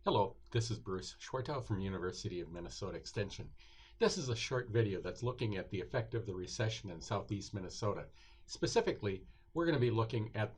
Hello, this is Bruce Schwartow from University of Minnesota Extension. This is a short video that's looking at the effect of the recession in southeast Minnesota. Specifically, we're going to be looking at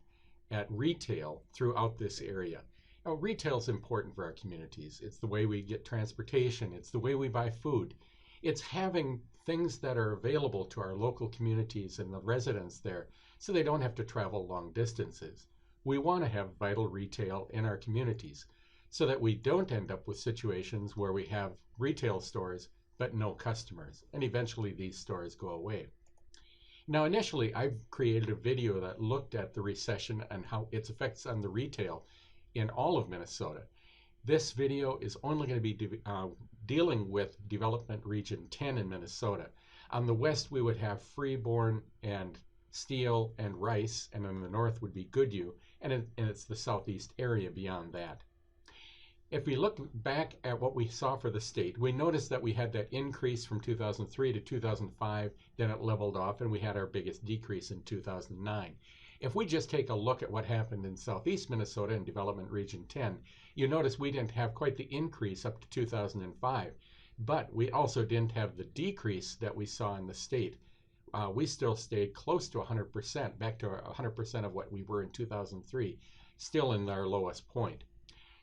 retail throughout this area. Now, retail is important for our communities. It's the way we get transportation. It's the way we buy food. It's having things that are available to our local communities and the residents there so they don't have to travel long distances. We want to have vital retail in our communities so that we don't end up with situations where we have retail stores but no customers, and eventually these stores go away. Now, initially, I've created a video that looked at the recession and how its effects on the retail in all of Minnesota. This video is only going to be dealing with Development Region 10 in Minnesota. On the west, we would have Freeborn and Steele and Rice, and in the north would be Goodhue, and it's the southeast area beyond that. If we look back at what we saw for the state, we noticed that we had that increase from 2003 to 2005, then it leveled off, and we had our biggest decrease in 2009. If we just take a look at what happened in southeast Minnesota in Development Region 10, you notice we didn't have quite the increase up to 2005, but we also didn't have the decrease that we saw in the state. We still stayed close to 100%, back to 100% of what we were in 2003, still in our lowest point.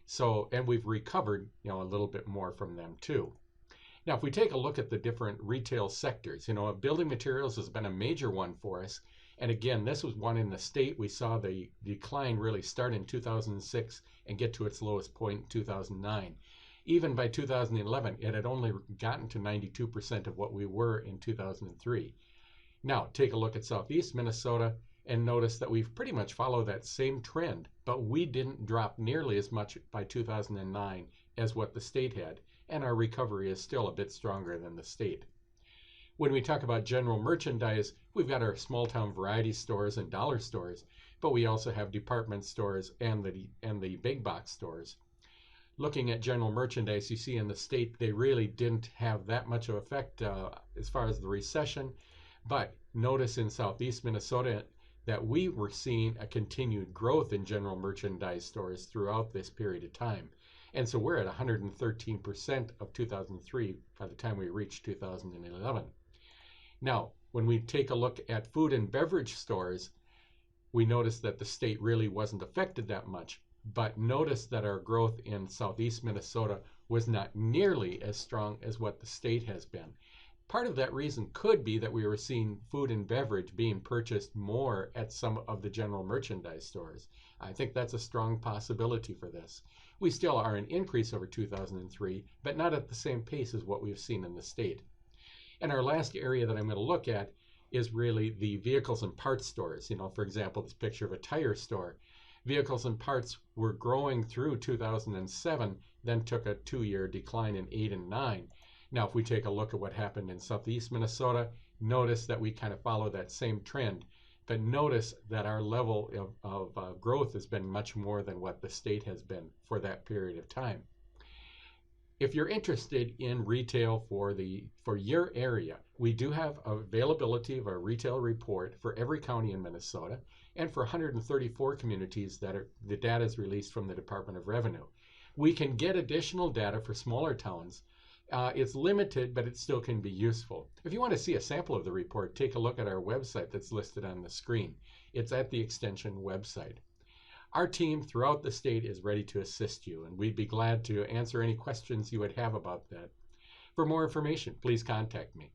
So, and we've recovered, a little bit more from them too. Now, if we take a look at the different retail sectors, building materials has been a major one for us. And again, this was one in the state. We saw the decline really start in 2006 and get to its lowest point in 2009. Even by 2011, it had only gotten to 92% of what we were in 2003. Now, take a look at southeast Minnesota and notice that we've pretty much followed that same trend, but we didn't drop nearly as much by 2009 as what the state had, and our recovery is still a bit stronger than the state. When we talk about general merchandise, we've got our small town variety stores and dollar stores, but we also have department stores and the big box stores. Looking at general merchandise, you see in the state they really didn't have that much of effect as far as the recession, but notice in southeast Minnesota that we were seeing a continued growth in general merchandise stores throughout this period of time. And so we're at 113% of 2003 by the time we reached 2011. Now, when we take a look at food and beverage stores, we notice that the state really wasn't affected that much, but notice that our growth in southeast Minnesota was not nearly as strong as what the state has been. Part of that reason could be that we were seeing food and beverage being purchased more at some of the general merchandise stores. I think that's a strong possibility for this. We still are an increase over 2003, but not at the same pace as what we've seen in the state. And our last area that I'm going to look at is really the vehicles and parts stores. For example, this picture of a tire store. Vehicles and parts were growing through 2007, then took a 2-year decline in 8 and 9. Now, if we take a look at what happened in southeast Minnesota, notice that we kind of follow that same trend. But notice that our level of growth has been much more than what the state has been for that period of time. If you're interested in retail for your area, we do have availability of a retail report for every county in Minnesota and for 134 communities that the data is released from the Department of Revenue. We can get additional data for smaller towns. It's limited, but it still can be useful. If you want to see a sample of the report, take a look at our website that's listed on the screen. It's at the Extension website. Our team throughout the state is ready to assist you, and we'd be glad to answer any questions you would have about that. For more information, please contact me.